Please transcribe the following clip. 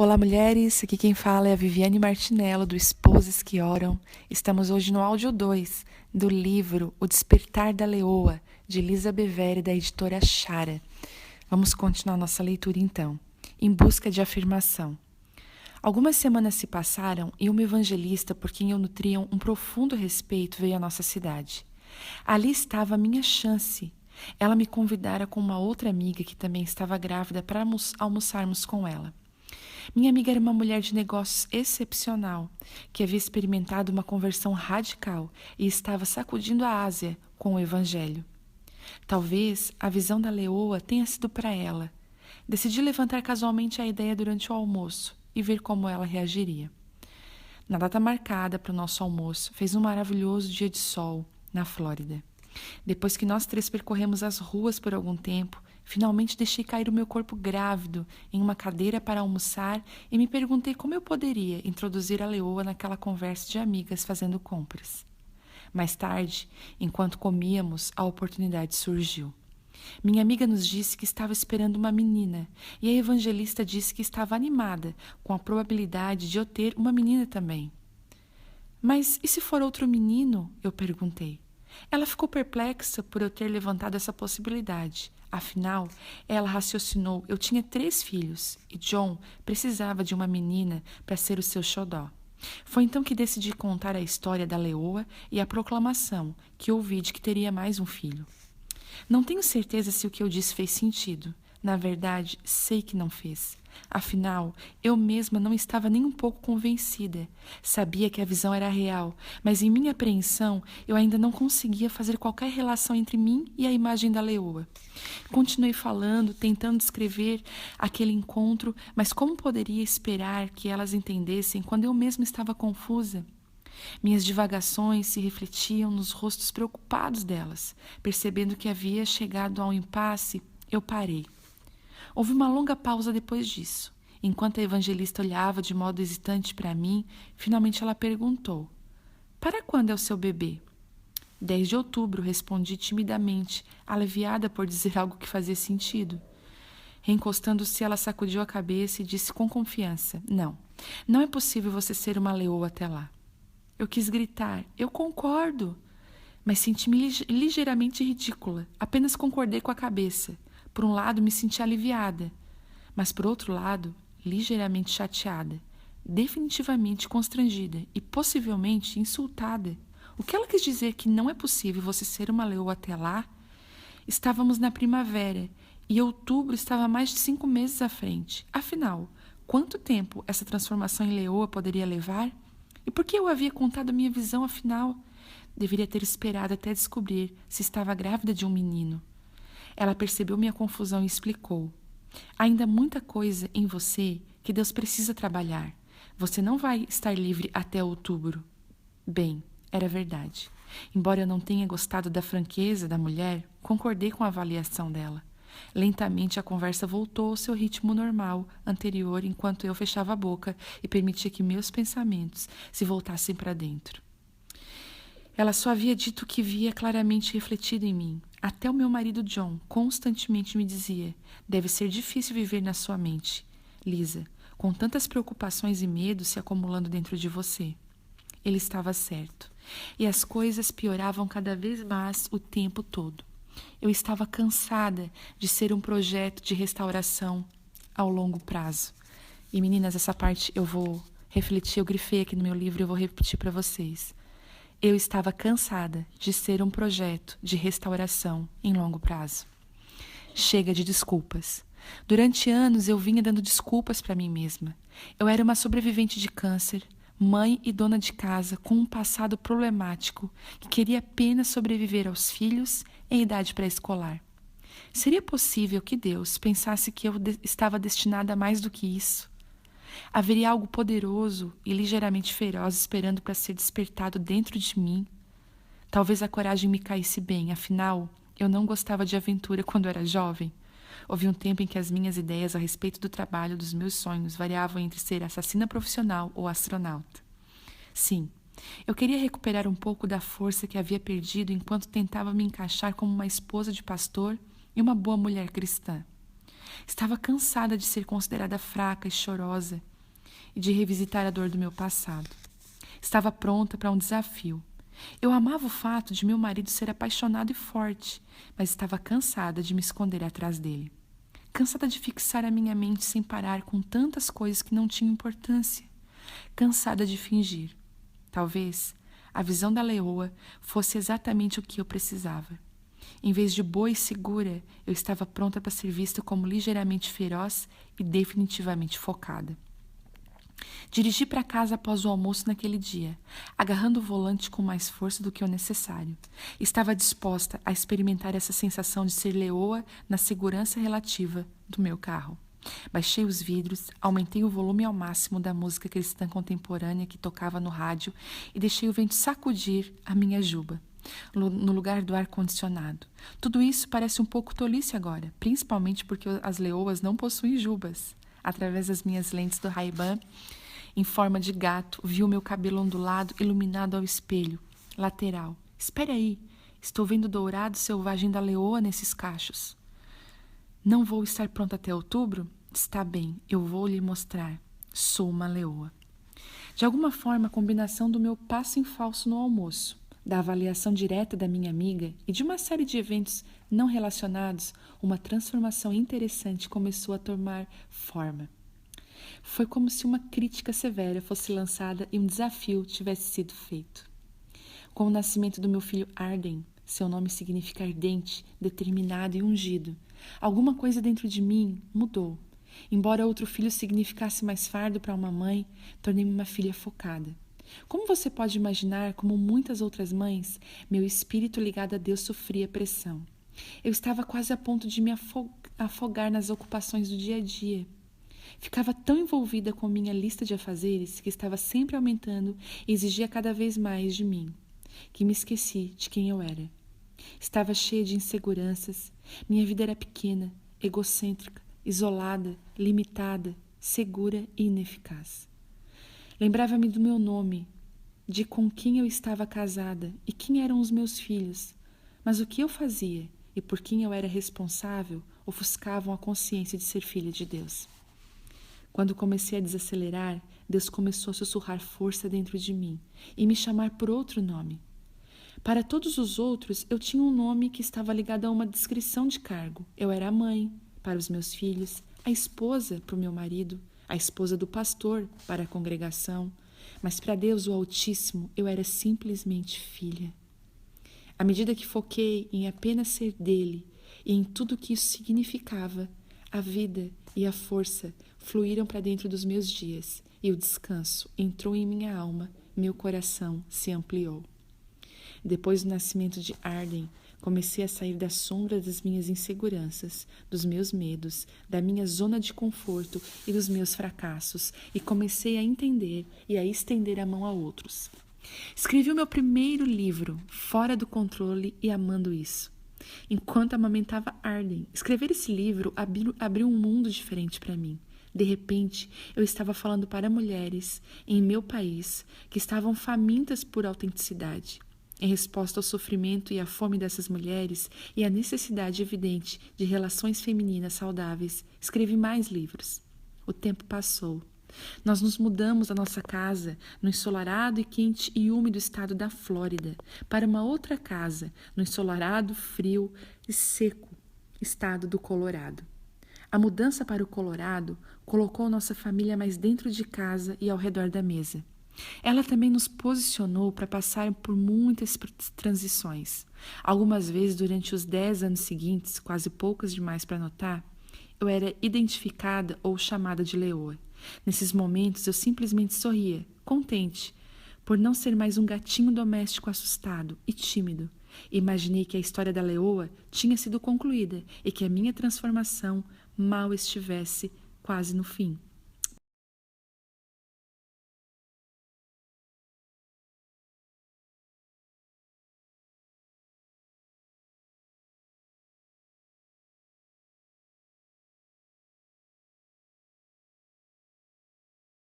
Olá, mulheres! Aqui quem fala é a Viviane Martinello, do Esposas que Oram. Estamos hoje no áudio 2 do livro O Despertar da Leoa, de Lisa Bevere, da editora Chara. Vamos continuar nossa leitura então. Em busca de afirmação. Algumas semanas se passaram e uma evangelista por quem eu nutria um profundo respeito veio à nossa cidade. Ali estava a minha chance. Ela me convidara com uma outra amiga que também estava grávida para almoçarmos com ela. Minha amiga era uma mulher de negócios excepcional, que havia experimentado uma conversão radical e estava sacudindo a Ásia com o Evangelho. Talvez a visão da leoa tenha sido para ela. Decidi levantar casualmente a ideia durante o almoço e ver como ela reagiria. Na data marcada para o nosso almoço, fez um maravilhoso dia de sol na Flórida. Depois que nós três percorremos as ruas por algum tempo, finalmente deixei cair o meu corpo grávido em uma cadeira para almoçar e me perguntei como eu poderia introduzir a leoa naquela conversa de amigas fazendo compras. Mais tarde, enquanto comíamos, a oportunidade surgiu. Minha amiga nos disse que estava esperando uma menina e a evangelista disse que estava animada com a probabilidade de eu ter uma menina também. Mas e se for outro menino? Eu perguntei. Ela ficou perplexa por eu ter levantado essa possibilidade. Afinal, ela raciocinou, eu tinha 3 filhos e John precisava de uma menina para ser o seu xodó. Foi então que decidi contar a história da leoa e a proclamação que ouvi de que teria mais um filho. Não tenho certeza se o que eu disse fez sentido. Na verdade, sei que não fez. Afinal, eu mesma não estava nem um pouco convencida. Sabia que a visão era real, mas em minha apreensão eu ainda não conseguia fazer qualquer relação entre mim e a imagem da leoa. Continuei falando, tentando descrever aquele encontro, mas como poderia esperar que elas entendessem quando eu mesma estava confusa? Minhas divagações se refletiam nos rostos preocupados delas. Percebendo que havia chegado ao impasse, eu parei. Houve uma longa pausa depois disso. Enquanto a evangelista olhava de modo hesitante para mim, finalmente ela perguntou: "Para quando é o seu bebê?" 10 de outubro, respondi timidamente, aliviada por dizer algo que fazia sentido. Reencostando-se, ela sacudiu a cabeça e disse com confiança: Não é possível você ser uma leoa até lá." Eu quis gritar: "Eu concordo!" Mas senti-me ligeiramente ridícula. Apenas concordei com a cabeça. Por um lado, me senti aliviada, mas por outro lado, ligeiramente chateada, definitivamente constrangida e possivelmente insultada. O que ela quis dizer que não é possível você ser uma leoa até lá? Estávamos na primavera e outubro estava mais de 5 meses à frente. Afinal, quanto tempo essa transformação em leoa poderia levar? E por que eu havia contado a minha visão afinal? Deveria ter esperado até descobrir se estava grávida de um menino. Ela percebeu minha confusão e explicou: "Há ainda muita coisa em você que Deus precisa trabalhar. Você não vai estar livre até outubro." Bem, era verdade. Embora eu não tenha gostado da franqueza da mulher, concordei com a avaliação dela. Lentamente a conversa voltou ao seu ritmo normal, anterior, enquanto eu fechava a boca e permitia que meus pensamentos se voltassem para dentro. Ela só havia dito o que via claramente refletido em mim. Até o meu marido John constantemente me dizia: "Deve ser difícil viver na sua mente, Lisa, com tantas preocupações e medos se acumulando dentro de você." Ele estava certo. E as coisas pioravam cada vez mais o tempo todo. Eu estava cansada de ser um projeto de restauração ao longo prazo. E meninas, essa parte eu vou refletir, eu grifei aqui no meu livro e eu vou repetir para vocês. Eu estava cansada de ser um projeto de restauração em longo prazo. Chega de desculpas. Durante anos eu vinha dando desculpas para mim mesma. Eu era uma sobrevivente de câncer, mãe e dona de casa com um passado problemático que queria apenas sobreviver aos filhos em idade pré-escolar. Seria possível que Deus pensasse que eu estava destinada a mais do que isso? Haveria algo poderoso e ligeiramente feroz esperando para ser despertado dentro de mim? Talvez a coragem me caísse bem, afinal, eu não gostava de aventura quando era jovem. Houve um tempo em que as minhas ideias a respeito do trabalho dos meus sonhos variavam entre ser assassina profissional ou astronauta. Sim, eu queria recuperar um pouco da força que havia perdido enquanto tentava me encaixar como uma esposa de pastor e uma boa mulher cristã. Estava cansada de ser considerada fraca e chorosa e de revisitar a dor do meu passado. Estava pronta para um desafio. Eu amava o fato de meu marido ser apaixonado e forte, mas estava cansada de me esconder atrás dele. Cansada de fixar a minha mente sem parar com tantas coisas que não tinham importância. Cansada de fingir. Talvez a visão da leoa fosse exatamente o que eu precisava. Em vez de boa e segura, eu estava pronta para ser vista como ligeiramente feroz e definitivamente focada. Dirigi para casa após o almoço naquele dia, agarrando o volante com mais força do que o necessário. Estava disposta a experimentar essa sensação de ser leoa na segurança relativa do meu carro. Baixei os vidros, aumentei o volume ao máximo da música cristã contemporânea que tocava no rádio e deixei o vento sacudir a minha juba, no lugar do ar-condicionado. Tudo isso parece um pouco tolice agora, principalmente porque as leoas não possuem jubas. Através das minhas lentes do Ray-Ban, em forma de gato, vi o meu cabelo ondulado iluminado ao espelho lateral. Espere aí, estou vendo o dourado selvagem da leoa nesses cachos. Não vou estar pronta até outubro? Está bem, eu vou lhe mostrar. Sou uma leoa. De alguma forma, a combinação do meu passo em falso no almoço, da avaliação direta da minha amiga e de uma série de eventos não relacionados, uma transformação interessante começou a tomar forma. Foi como se uma crítica severa fosse lançada e um desafio tivesse sido feito. Com o nascimento do meu filho Arden, seu nome significa ardente, determinado e ungido, alguma coisa dentro de mim mudou. Embora outro filho significasse mais fardo para uma mãe, tornei-me uma filha focada. Como você pode imaginar, como muitas outras mães, meu espírito ligado a Deus sofria pressão. Eu estava quase a ponto de me afogar nas ocupações do dia a dia. Ficava tão envolvida com minha lista de afazeres que estava sempre aumentando e exigia cada vez mais de mim, que me esqueci de quem eu era. Estava cheia de inseguranças, minha vida era pequena, egocêntrica, isolada, limitada, segura e ineficaz. Lembrava-me do meu nome, de com quem eu estava casada e quem eram os meus filhos, mas o que eu fazia e por quem eu era responsável ofuscavam a consciência de ser filha de Deus. Quando comecei a desacelerar, Deus começou a sussurrar força dentro de mim e me chamar por outro nome. Para todos os outros, eu tinha um nome que estava ligado a uma descrição de cargo. Eu era a mãe para os meus filhos, a esposa para o meu marido, a esposa do pastor para a congregação, mas para Deus, o Altíssimo, eu era simplesmente filha. À medida que foquei em apenas ser dele e em tudo o que isso significava, a vida e a força fluíram para dentro dos meus dias e o descanso entrou em minha alma, meu coração se ampliou. Depois do nascimento de Arden, comecei a sair da sombra das minhas inseguranças, dos meus medos, da minha zona de conforto e dos meus fracassos e comecei a entender e a estender a mão a outros. Escrevi o meu primeiro livro, Fora do Controle e Amando Isso. Enquanto amamentava Arden, escrever esse livro abriu um mundo diferente para mim. De repente, eu estava falando para mulheres em meu país que estavam famintas por autenticidade. Em resposta ao sofrimento e à fome dessas mulheres e à necessidade evidente de relações femininas saudáveis, escrevi mais livros. O tempo passou. Nós nos mudamos da nossa casa no ensolarado e quente e úmido estado da Flórida para uma outra casa no ensolarado, frio e seco estado do Colorado. A mudança para o Colorado colocou nossa família mais dentro de casa e ao redor da mesa. Ela também nos posicionou para passar por muitas transições. Algumas vezes durante os 10 anos seguintes, quase poucas demais para notar, eu era identificada ou chamada de leoa. Nesses momentos eu simplesmente sorria, contente, por não ser mais um gatinho doméstico assustado e tímido. Imaginei que a história da leoa tinha sido concluída e que a minha transformação mal estivesse quase no fim.